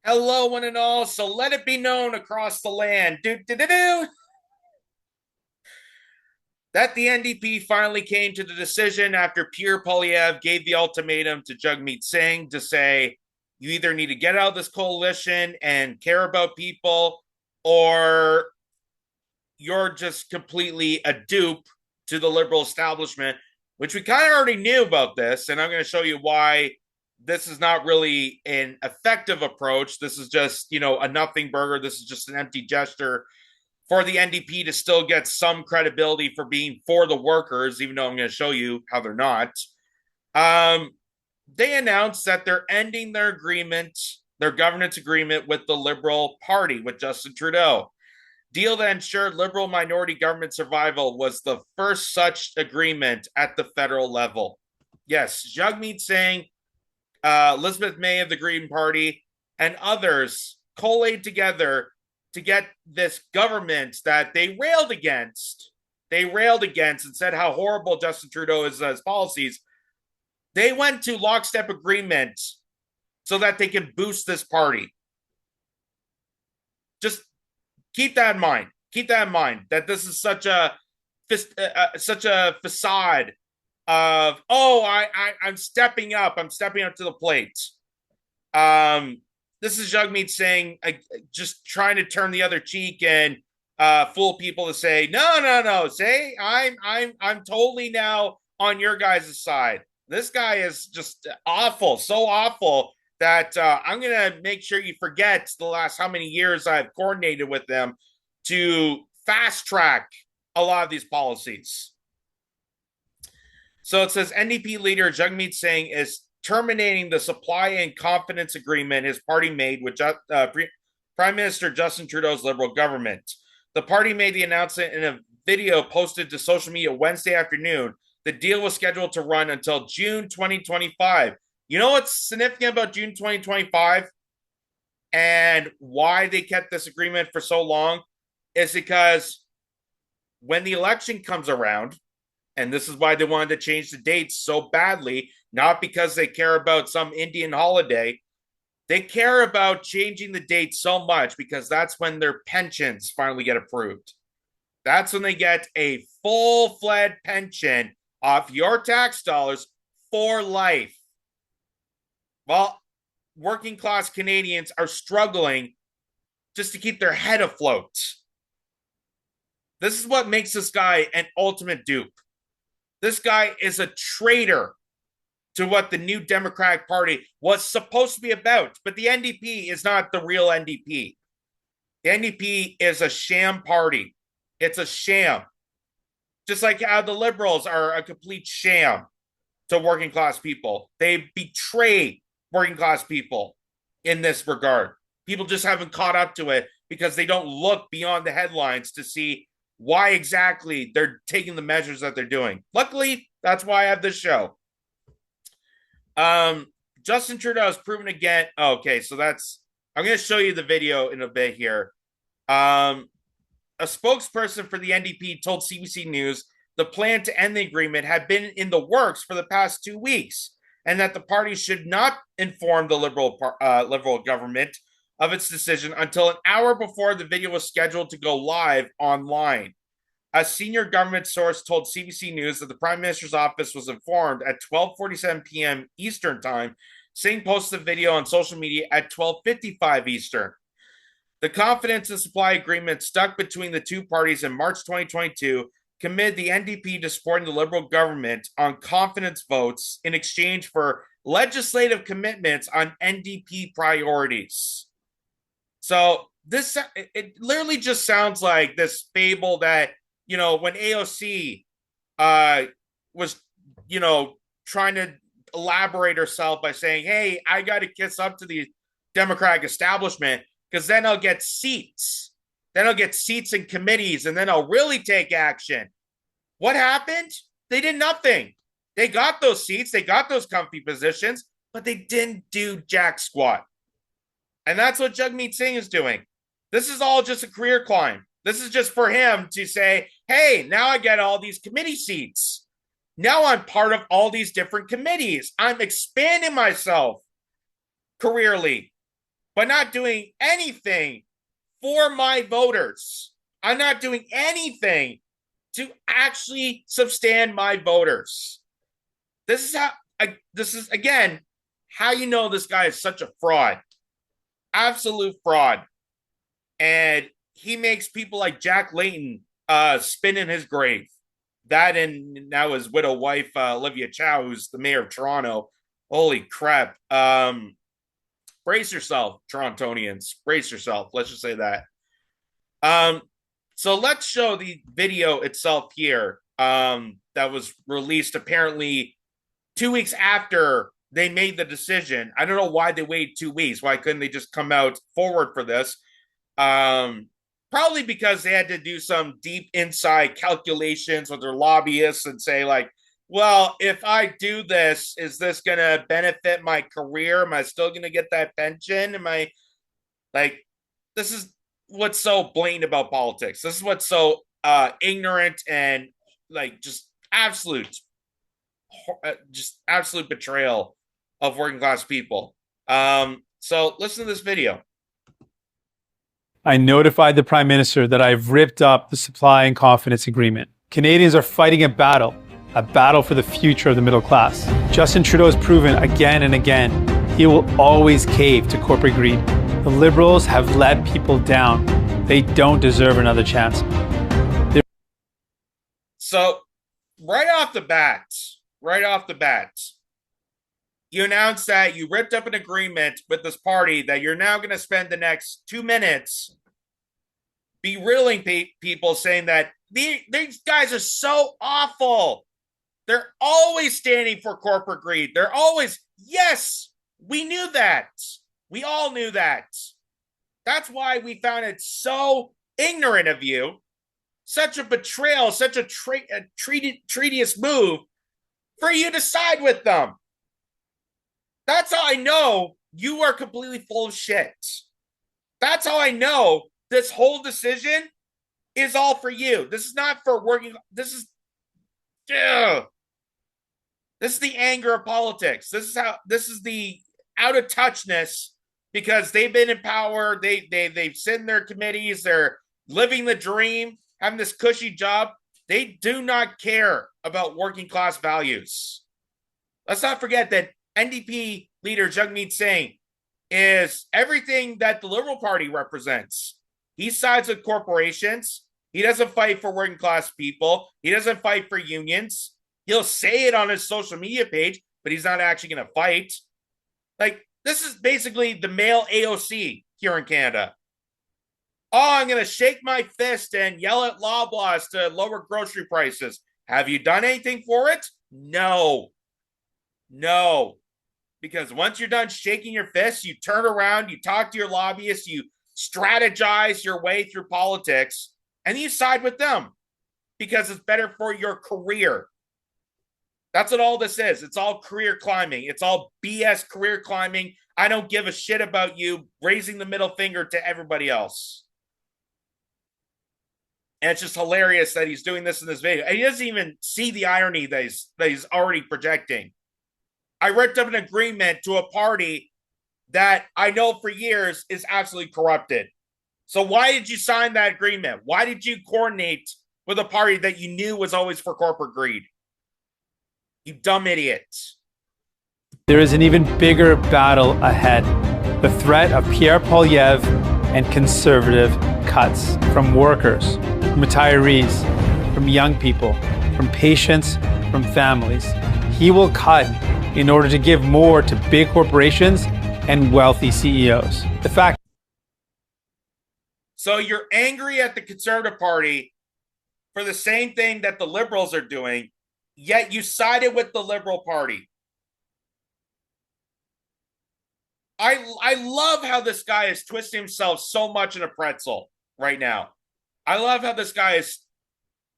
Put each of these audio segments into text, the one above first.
Hello, one and all. So let it be known across the land that the NDP finally came to the decision after Pierre Poilievre gave the ultimatum to Jagmeet Singh to say, you either need to get out of this coalition and care about people, or you're just completely a dupe to the liberal establishment, which we kind of already knew about this. And I'm going to show you why this is not really an effective approach. This is just, a nothing burger. This is just an empty gesture for the NDP to still get some credibility for being for the workers, even though I'm going to show you how they're not. Um, they announced that they're ending their agreement, their governance agreement with the Liberal Party, with Justin Trudeau. Deal that ensured Liberal minority government survival was the first such agreement at the federal level. Yes, Jagmeet Singh, Elizabeth May of the Green Party, and others collated together to get this government that they railed against. They railed against and said how horrible Justin Trudeau is his policies. They went to lockstep agreement so that they can boost this party. Just keep that in mind. Keep that in mind that this is such a facade of I'm stepping up. I'm stepping up to the plate. This is Jagmeet saying just trying to turn the other cheek and fool people to say no. Say I'm totally now on your guys' side. This guy is just awful, so awful that I'm gonna make sure you forget the last how many years I've coordinated with them to fast track a lot of these policies. So it says NDP leader Jagmeet Singh is terminating the supply and confidence agreement his party made with Prime Minister Justin Trudeau's Liberal government. The party made the announcement in a video posted to social media Wednesday afternoon. The deal was scheduled to run until June 2025. You know what's significant about June 2025 and why they kept this agreement for so long? Is because when the election comes around, and this is why they wanted to change the dates so badly, not because they care about some Indian holiday. They care about changing the date so much because that's when their pensions finally get approved. That's when they get a full-fledged pension off your tax dollars for life. Well, working class Canadians are struggling just to keep their head afloat. This is what makes this guy an ultimate dupe. This guy is a traitor to what the new Democratic Party was supposed to be about. But the NDP is not the real NDP. The NDP is a sham party. It's a sham. Just like how the Liberals are a complete sham to working class people. They betray working class people in this regard. People just haven't caught up to it because they don't look beyond the headlines to see why exactly they're taking the measures that they're doing. Luckily, that's why I have this show. Justin Trudeau has proven again. Okay, so I'm going to show you the video in a bit here. A spokesperson for the NDP told CBC News the plan to end the agreement had been in the works for the past 2 weeks, and that the party should not inform the Liberal government of its decision until an hour before the video was scheduled to go live online. A senior government source told CBC News that the Prime Minister's office was informed at 12:47 p.m. Eastern Time. Singh posted the video on social media at 12:55 Eastern. The confidence and supply agreement stuck between the two parties in March 2022 committed the NDP to supporting the Liberal government on confidence votes in exchange for legislative commitments on NDP priorities. So it literally just sounds like this fable that, when AOC was, trying to elaborate herself by saying, hey, I got to kiss up to the Democratic establishment because then I'll get seats. Then I'll get seats in committees and then I'll really take action. What happened? They did nothing. They got those seats, they got those comfy positions, but they didn't do jack squat. And that's what Jagmeet Singh is doing. This is all just a career climb. This is just for him to say, hey, now I get all these committee seats. Now I'm part of all these different committees. I'm expanding myself careerly. but not doing anything for my voters. I'm not doing anything to actually substand my voters. This is again how you know this guy is such a fraud, absolute fraud. And he makes people like Jack Layton spin in his grave. That and now his widow wife, Olivia Chow, who's the mayor of Toronto. Holy crap. Brace yourself, Torontonians. Brace yourself. Let's just say that. So let's show the video itself here that was released apparently 2 weeks after they made the decision. I don't know why they waited 2 weeks. Why couldn't they just come out forward for this? Probably because they had to do some deep inside calculations with their lobbyists and say, like, well, if I do this, is this going to benefit my career? Am I still going to get that pension? Am I like, this is what's so blatant about politics. This is what's so ignorant and like just absolute betrayal of working class people. So listen to this video. I notified the Prime Minister that I've ripped up the supply and confidence agreement. Canadians are fighting a battle for the future of the middle class. Justin Trudeau has proven again and again he will always cave to corporate greed. The Liberals have let people down. They don't deserve another chance. So, right off the bat, you announced that you ripped up an agreement with this party that you're now going to spend the next 2 minutes belittling people, saying that these guys are so awful. They're always standing for corporate greed. They're always, yes, we knew that. We all knew that. That's why we found it so ignorant of you, such a betrayal, such a treacherous move for you to side with them. That's how I know you are completely full of shit. That's how I know this whole decision is all for you. This is not for working. This is the anger of politics. This is the out of touchness because they've been in power. They've sit in their committees. They're living the dream, having this cushy job. They do not care about working class values. Let's not forget that NDP leader Jagmeet Singh is everything that the Liberal Party represents. He sides with corporations. He doesn't fight for working class people. He doesn't fight for unions. He'll say it on his social media page, but he's not actually going to fight. Like, this is basically the male AOC here in Canada. Oh, I'm going to shake my fist and yell at Loblaws to lower grocery prices. Have you done anything for it? No. Because once you're done shaking your fists, you turn around, you talk to your lobbyists, you strategize your way through politics, and you side with them because it's better for your career. That's what all this is. It's all career climbing. It's all BS career climbing. I don't give a shit about you, raising the middle finger to everybody else. And it's just hilarious that he's doing this in this video. And he doesn't even see the irony that he's already projecting. I ripped up an agreement to a party that I know for years is absolutely corrupted. So why did you sign that agreement? Why did you coordinate with a party that you knew was always for corporate greed? You dumb idiots. There is an even bigger battle ahead. The threat of Pierre Poilievre and conservative cuts from workers, from retirees, from young people, from patients, from families. He will cut in order to give more to big corporations and wealthy CEOs. So you're angry at the Conservative Party for the same thing that the Liberals are doing, yet you sided with the Liberal Party. I love how this guy is twisting himself so much in a pretzel right now. I love how this guy is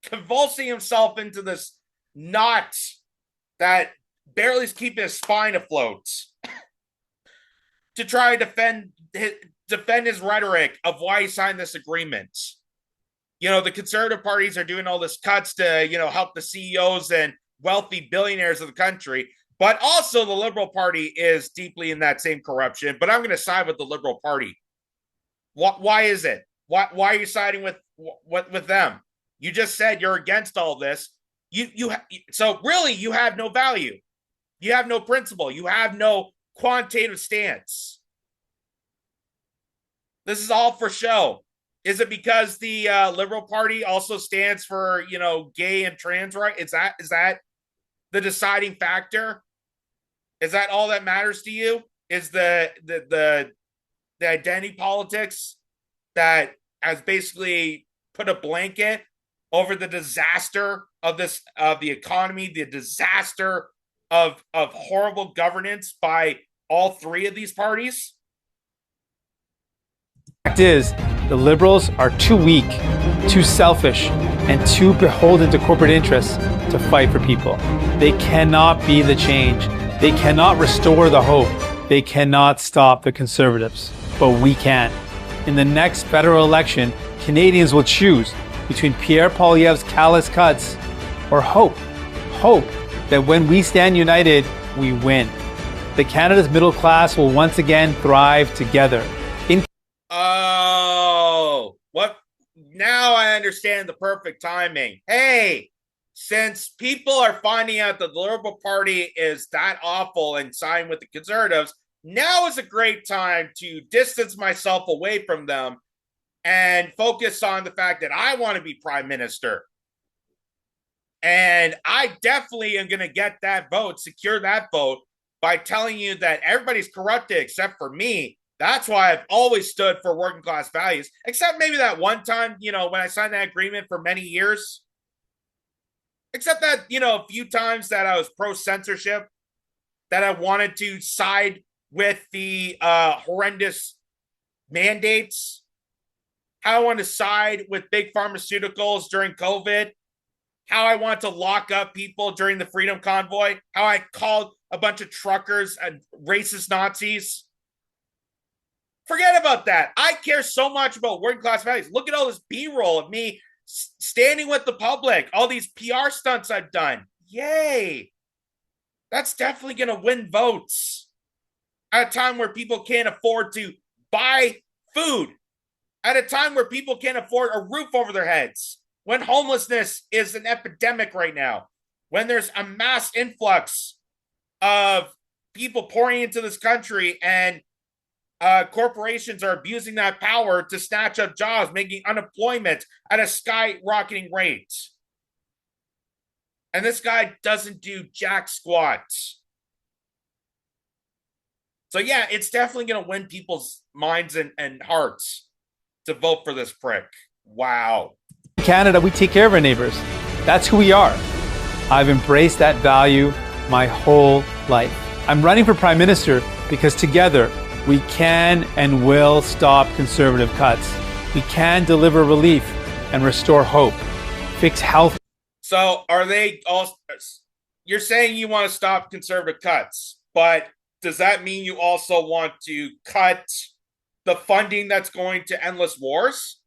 convulsing himself into this knot that barely is keeping his spine afloat to try to defend his rhetoric of why he signed this agreement. You know, the conservative parties are doing all this cuts to, help the CEOs and wealthy billionaires of the country. But also the Liberal Party is deeply in that same corruption. But I'm going to side with the Liberal Party. Why is it? Why are you siding with them? You just said you're against all this. So really you have no value. You have no principle. You have no quantitative stance. This is all for show. Is it because the Liberal Party also stands for, gay and trans rights? Is that the deciding factor? Is that all that matters to you? Is the identity politics that has basically put a blanket over the disaster of the economy, the disaster of horrible governance by all three of these parties? The fact is, the Liberals are too weak, too selfish, and too beholden to corporate interests to fight for people. They cannot be the change. They cannot restore the hope. They cannot stop the Conservatives. But we can. In the next federal election, Canadians will choose between Pierre Poilievre's callous cuts or hope. Hope that when we stand united, we win. The Canada's middle class will once again thrive together. What? Now I understand the perfect timing. Hey, since people are finding out that the Liberal Party is that awful and siding with the Conservatives, now is a great time to distance myself away from them and focus on the fact that I want to be Prime Minister. And I definitely am going to get that vote, secure that vote, by telling you that everybody's corrupted except for me. That's why I've always stood for working class values, except maybe that one time, when I signed that agreement for many years. Except that, a few times that I was pro-censorship, that I wanted to side with the horrendous mandates, how I wanted to side with big pharmaceuticals during COVID, how I want to lock up people during the Freedom Convoy, how I called a bunch of truckers and racist Nazis. Forget about that. I care so much about working class values. Look at all this B-roll of me standing with the public, all these PR stunts I've done. Yay. That's definitely going to win votes at a time where people can't afford to buy food, at a time where people can't afford a roof over their heads, when homelessness is an epidemic right now, when there's a mass influx of people pouring into this country and corporations are abusing that power to snatch up jobs, making unemployment at a skyrocketing rate. And this guy doesn't do jack squat. So yeah, it's definitely going to win people's minds and hearts to vote for this prick. Wow. In Canada, we take care of our neighbors. That's who we are. I've embraced that value my whole life. I'm running for Prime Minister because together we can and will stop Conservative cuts. We can deliver relief and restore hope, fix health. So are they all, you're saying you want to stop Conservative cuts, but does that mean you also want to cut the funding that's going to endless wars?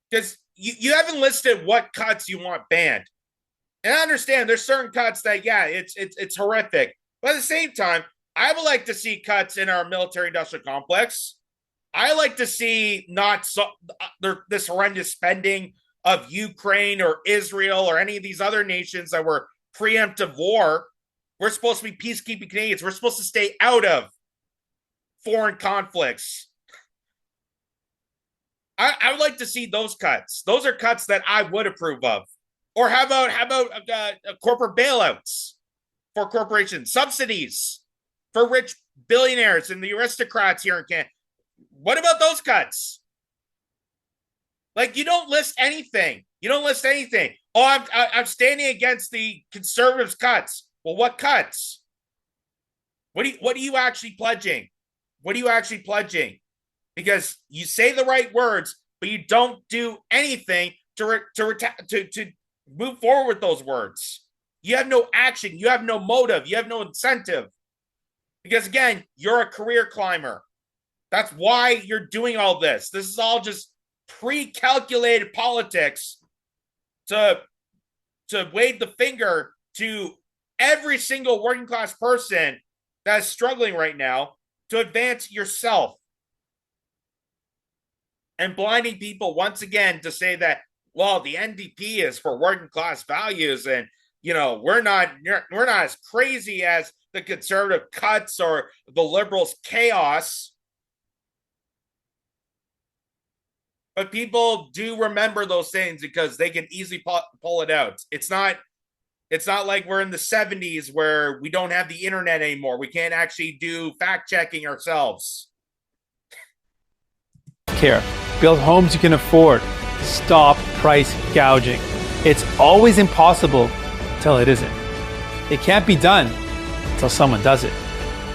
Because you haven't listed what cuts you want banned. And I understand there's certain cuts that, yeah, it's horrific. But at the same time, I would like to see cuts in our military-industrial complex. I like to see not this horrendous spending of Ukraine or Israel or any of these other nations that were preemptive war. We're supposed to be peacekeeping Canadians. We're supposed to stay out of foreign conflicts. I would like to see those cuts. Those are cuts that I would approve of. Or how about corporate bailouts for corporations, subsidies for rich billionaires and the aristocrats here in Canada? What about those cuts? Like, you don't list anything. You don't list anything. Oh, I'm standing against the Conservatives' cuts. Well, what cuts? What are you actually pledging? What are you actually pledging? Because you say the right words, but you don't do anything to move forward with those words. You have no action. You have no motive. You have no incentive. Because again, you're a career climber. That's why you're doing all this. This is all just pre-calculated politics to wave the finger to every single working class person that's struggling right now to advance yourself and blinding people once again to say that, well, the NDP is for working class values and we're not as crazy as the conservative cuts or the liberals chaos. But people do remember those things because they can easily pull it out. It's not like we're in the 70s where we don't have the internet anymore. We can't actually do fact checking ourselves. Care. Build homes you can afford. Stop price gouging. It's always impossible until it isn't. It can't be done until someone does it.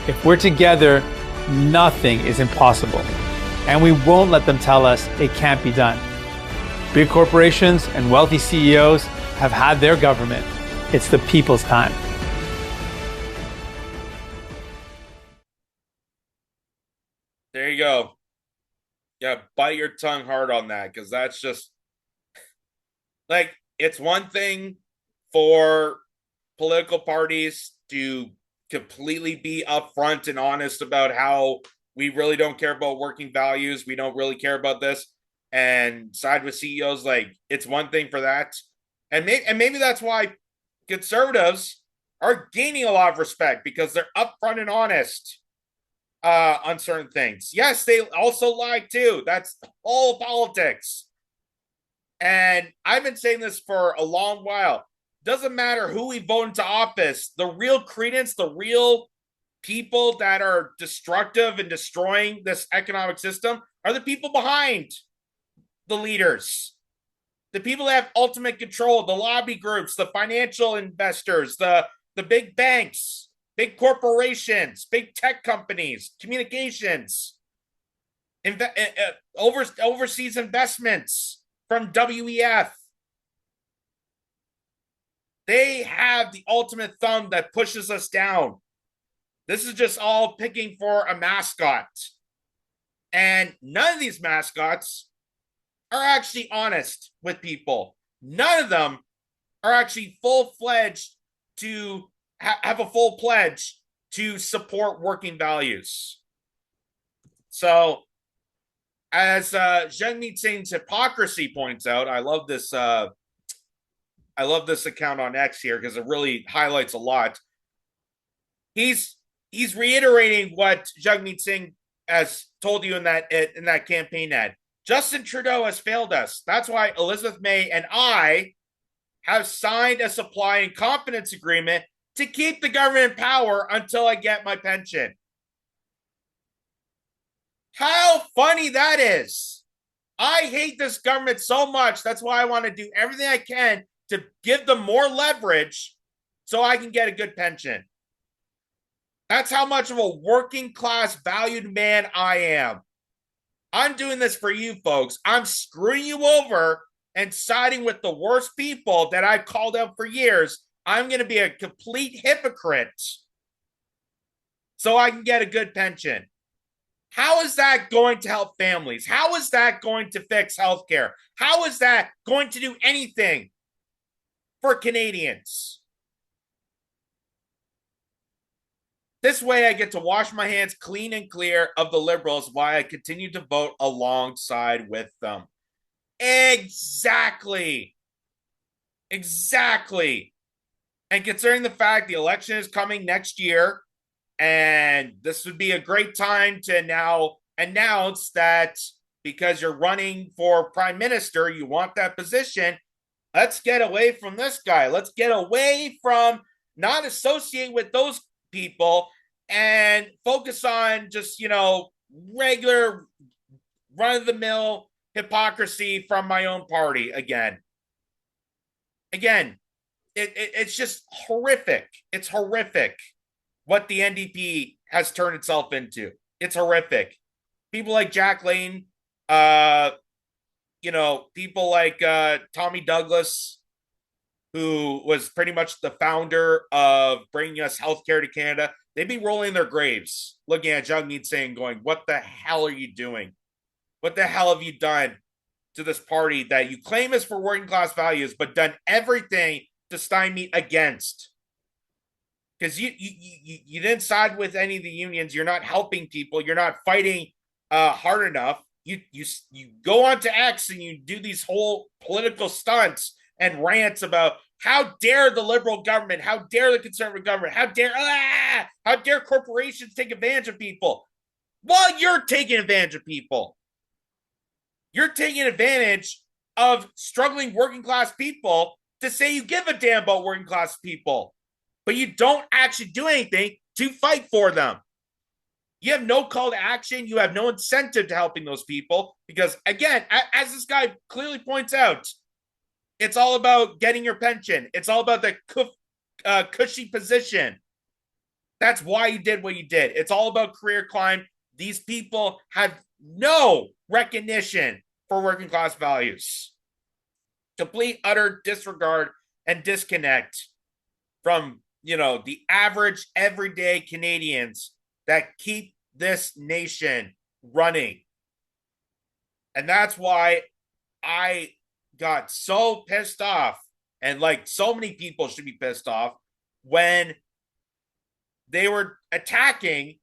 If we're together, nothing is impossible. And we won't let them tell us it can't be done. Big corporations and wealthy CEOs have had their government. It's the people's time. There you go. Yeah, bite your tongue hard on that because that's just like it's one thing for political parties to completely be upfront and honest about how we really don't care about working values. We don't really care about this and side with CEOs. Like it's one thing for that. And maybe that's why conservatives are gaining a lot of respect because they're upfront and honest on certain things. Yes, they also lie too. That's all politics. And I've been saying this for a long while. Doesn't matter who we vote into office, the real credence, the real people that are destructive and destroying this economic system are the people behind the leaders, the people that have ultimate control, the lobby groups, the financial investors, the big banks, big corporations, big tech companies, communications, overseas investments from WEF. They have the ultimate thumb that pushes us down. This is just all picking for a mascot. And none of these mascots are actually honest with people. None of them are actually full-fledged to have a full pledge to support working values. So, as Jagmeet Singh's hypocrisy points out, I love this account on X here because it really highlights a lot. He's reiterating what Jagmeet Singh has told you in that campaign ad. Justin Trudeau has failed us. That's why Elizabeth May and I have signed a supply and confidence agreement to keep the government in power until I get my pension. How funny that is. I hate this government so much. That's why I want to do everything I can to give them more leverage so I can get a good pension. That's how much of a working class valued man I am. I'm doing this for you folks. I'm screwing you over and siding with the worst people that I've called out for years. I'm going to be a complete hypocrite so I can get a good pension. How is that going to help families? How is that going to fix healthcare? How is that going to do anything for Canadians? This way I get to wash my hands clean and clear of the Liberals while I continue to vote alongside with them. Exactly. And considering the fact the election is coming next year, and this would be a great time to now announce that because you're running for prime minister, you want that position, let's get away from this guy. Let's get away from not associate with those people and focus on just, regular run-of-the-mill hypocrisy from my own party again. It's just horrific. It's horrific what the NDP has turned itself into. It's horrific. People like Jack Layton, people like Tommy Douglas, who was pretty much the founder of bringing us healthcare to Canada, they'd be rolling their graves, looking at Jagmeet Singh going, what the hell are you doing? What the hell have you done to this party that you claim is for working class values, but done everything to stymie against? because you didn't side with any of the unions. You're not helping people. You're not fighting hard enough. You go on to X and you do these whole political stunts and rants about how dare the liberal government, how dare the conservative government, how dare corporations take advantage of people. Well, you're taking advantage of people. You're taking advantage of struggling working class people to say you give a damn about working class people, but you don't actually do anything to fight for them. You have no call to action. You have no incentive to helping those people because, again, as this guy clearly points out, it's all about getting your pension. It's all about the cushy position. That's why you did what you did. It's all about career climb. These people have no recognition for working class values. Complete, utter disregard and disconnect from, the average everyday Canadians that keep this nation running. And that's why I got so pissed off, and like so many people should be pissed off, when they were attacking,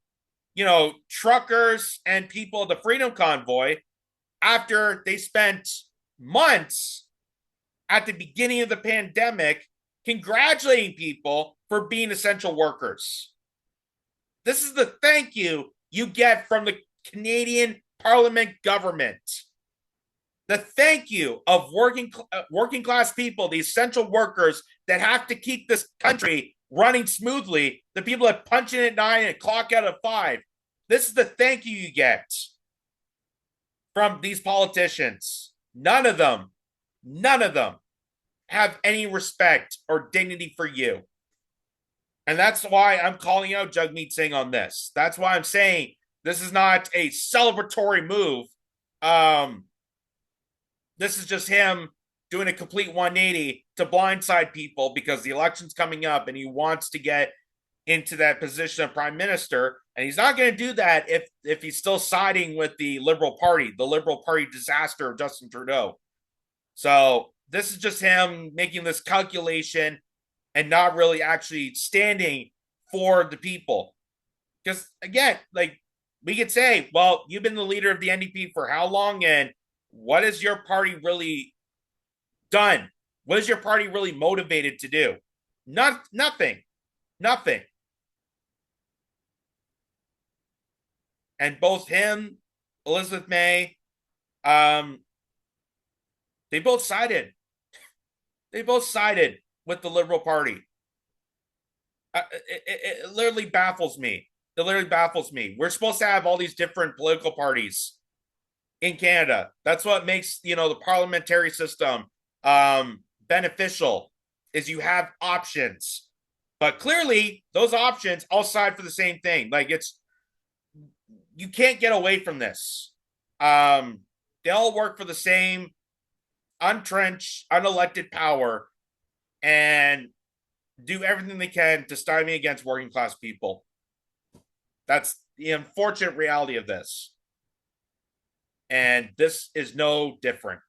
truckers and people of the Freedom Convoy after they spent months at the beginning of the pandemic congratulating people for being essential workers. This is the thank you get from the Canadian Parliament government. The thank you of working class people, the essential workers that have to keep this country running smoothly, the people that punch in at 9 and clock out at 5. This is the thank you get from these politicians. None of them have any respect or dignity for you. And that's why I'm calling out Jagmeet Singh on this. That's why I'm saying this is not a celebratory move. This is just him doing a complete 180 to blindside people because the election's coming up and he wants to get into that position of prime minister. And he's not going to do that if he's still siding with the Liberal Party disaster of Justin Trudeau. So this is just him making this calculation and not really actually standing for the people. Because again, like we could say, well, you've been the leader of the NDP for how long? And what has your party really done? What is your party really motivated to do? Nothing. And both him, Elizabeth May, they both sided. They both sided with the Liberal Party. It literally baffles me. It literally baffles me. We're supposed to have all these different political parties in Canada. That's what makes, the parliamentary system beneficial, is you have options. But clearly, those options all side for the same thing. Like you can't get away from this. They all work for the same untrenched, unelected power and do everything they can to stymie against working class people. That's the unfortunate reality of this. And this is no different.